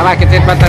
Salah kecepatan.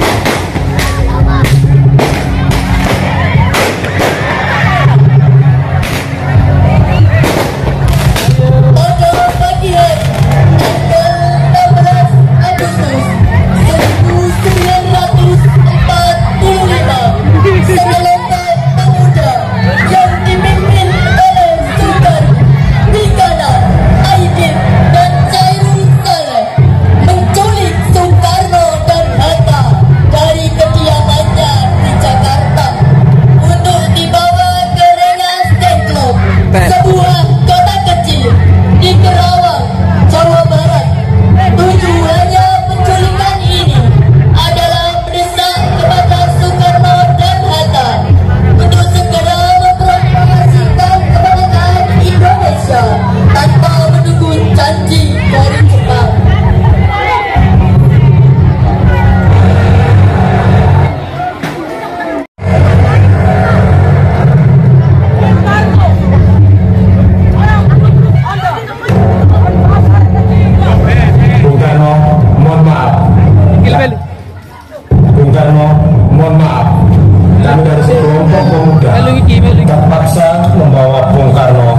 Terpaksa membawa Bung Karno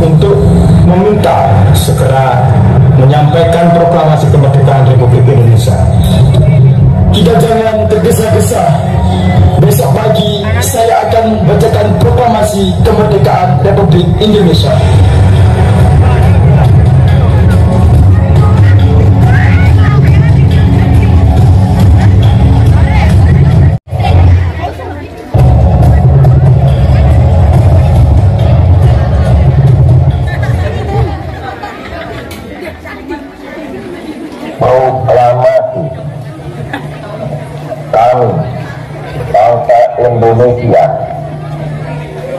untuk meminta segera menyampaikan proklamasi kemerdekaan Republik Indonesia. Kita jangan tergesa-gesa. Besok pagi saya akan bacakan proklamasi kemerdekaan Republik Indonesia. Proklamasi kami bangsa Indonesia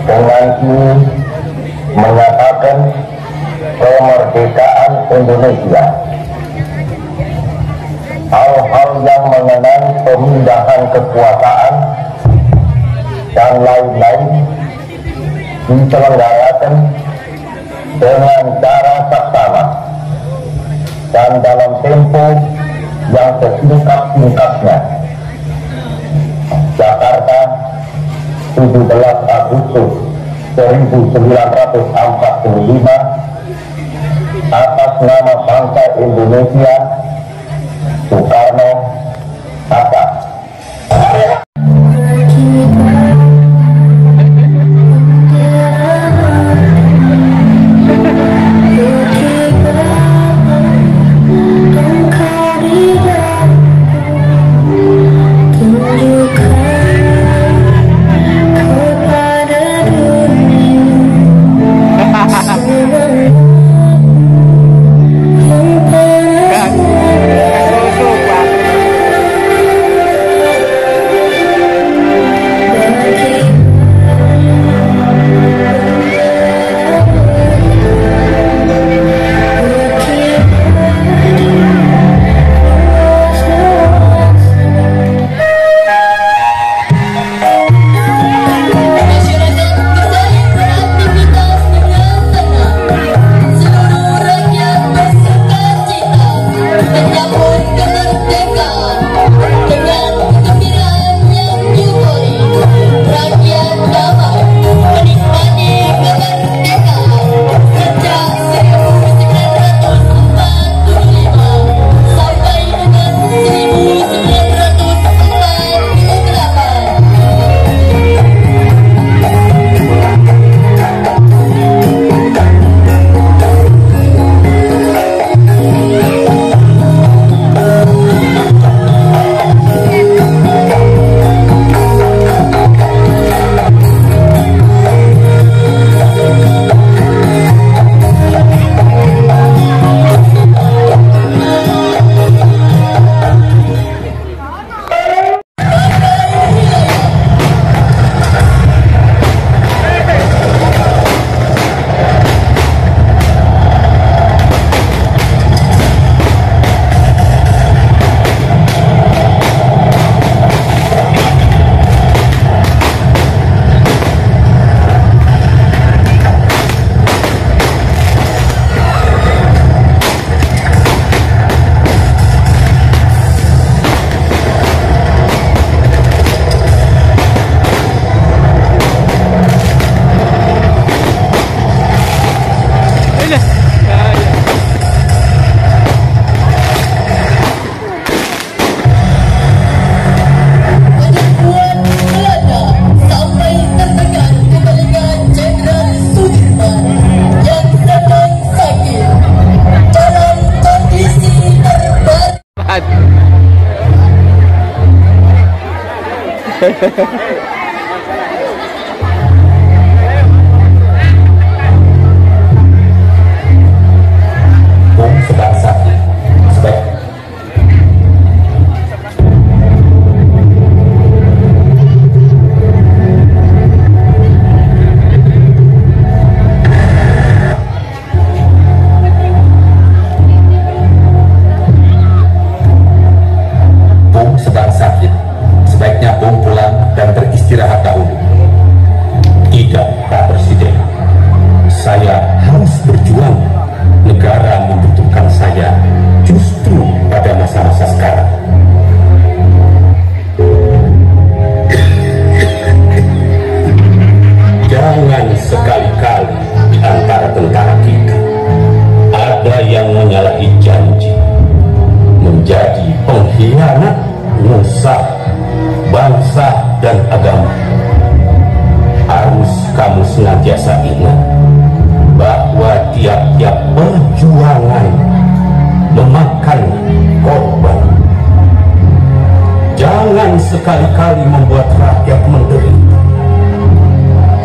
dengan ini menyatakan kemerdekaan Indonesia. Hal-hal yang mengenai pemindahan kekuasaan dan lain-lain diselenggarakan dengan cara saksama dan dalam tempo yang sesingkat-singkatnya. Jakarta, 17 Agustus 1945, atas nama bangsa Indonesia, Soekarno, Hatta. Bung sebangsa sebaik Bung sedang sakit, sebaiknya Bung pulang dan beristirahat dahulu. Tidak, Pak Presiden, saya harus berjuang. Negara membutuhkan saya justru pada masa-masa sekarang. Jangan sekali-kali di antara tentara kita ada yang menyalahi janji, menjadi pengkhianat nusa, bangsa, dan agama. Harus kamu senantiasa ingat bahwa tiap-tiap perjuangan memakan korban. Jangan sekali-kali membuat rakyat menderita.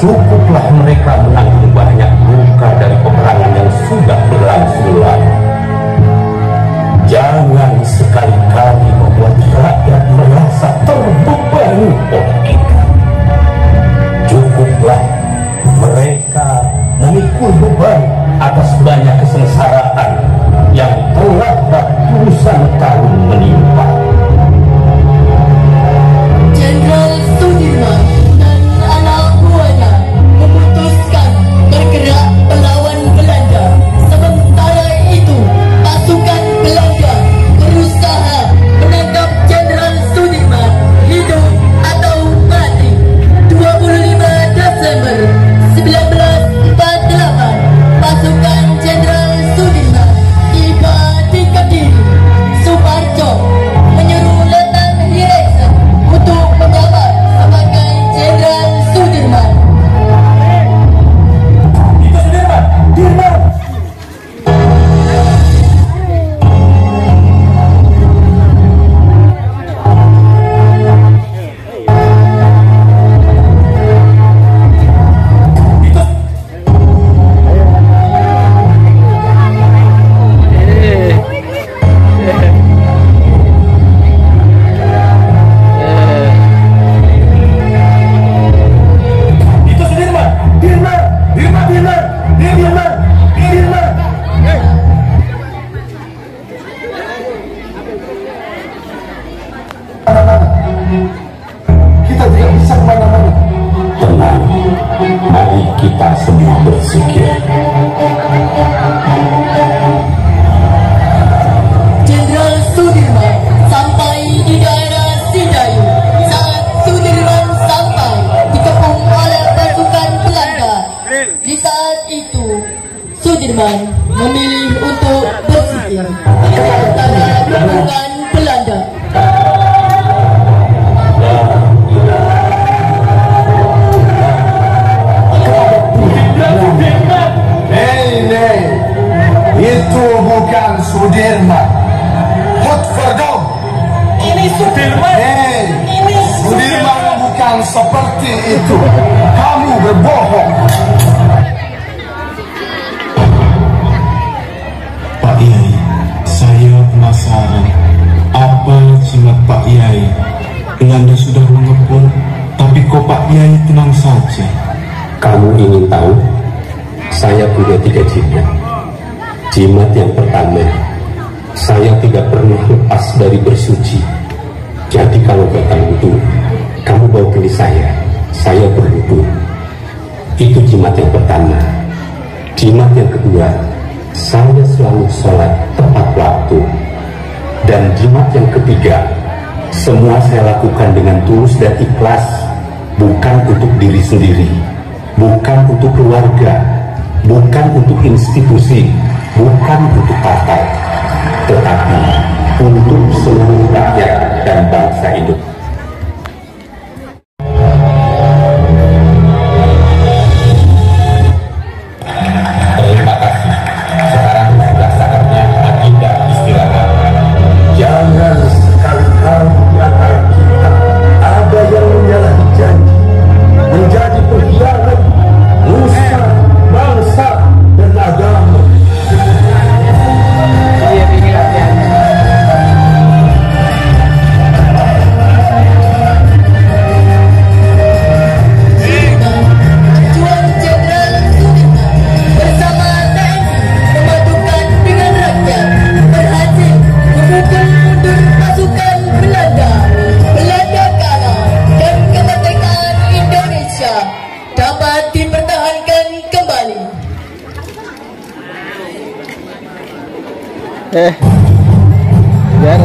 Cukuplah mereka menanggung banyak luka dari peperangan yang sudah berlangsung lama. Jangan sekali-kali membuat rakyat merasa terbebani oleh kita. Cukuplah mereka memikul beban atas banyak kesengsaraan yang telah ratusan tahun menimpa. Jenderal Sudirman dan anak buahnya memutuskan bergerak melawan Belanda. Sementara itu, pasukan Belanda berusaha menangkap Jenderal Sudirman hidup atau mati. 25 Desember 1948, pasukan Jenderal Sudirman tiba di Kediri. Suparjo menyuruh Letnan Hireza untuk menjabat sebagai Jenderal Sudirman. Itu Sudirman, Dirman. Itu Sudirman, Dirman, Dirman, Dirman, Dirman, Dirman. Kita tidak bisa kemana-mana. Tenang, mari kita semua bersikir. Jenderal Sudirman sampai di daerah Sidayu. Saat Sudirman sampai, dikepung oleh pasukan Belanda. Di saat itu, Sudirman memilih untuk bersikir karena dukungan Belanda. Hei, itu bukan Sudirman. Hotfordom. Ini Sudirman. Hei, Ini Sudirman bukan seperti itu. Kamu berbohong. Pak Yai, saya penasaran. Apa jimat Pak Yai? Belanda sudah mengepung, tapi kok Pak Yai tenang saja? Kamu ingin tahu? Saya punya 3 jimat. Jimat yang pertama, saya tidak pernah lepas dari bersuci. Jadi kalau batal wudhu, kamu bawa ke saya berwudhu. Itu jimat yang pertama. Jimat yang kedua, saya selalu sholat tepat waktu. Dan jimat yang ketiga, semua saya lakukan dengan tulus dan ikhlas, bukan untuk diri sendiri, bukan untuk keluarga, bukan untuk institusi, bukan untuk partai, tetapi untuk seluruh rakyat dan bangsa Indonesia. Terima kasih. Sekarang sudah saatnya agenda istirahat. Jangan sekali-kali di antara kita ada yang Biar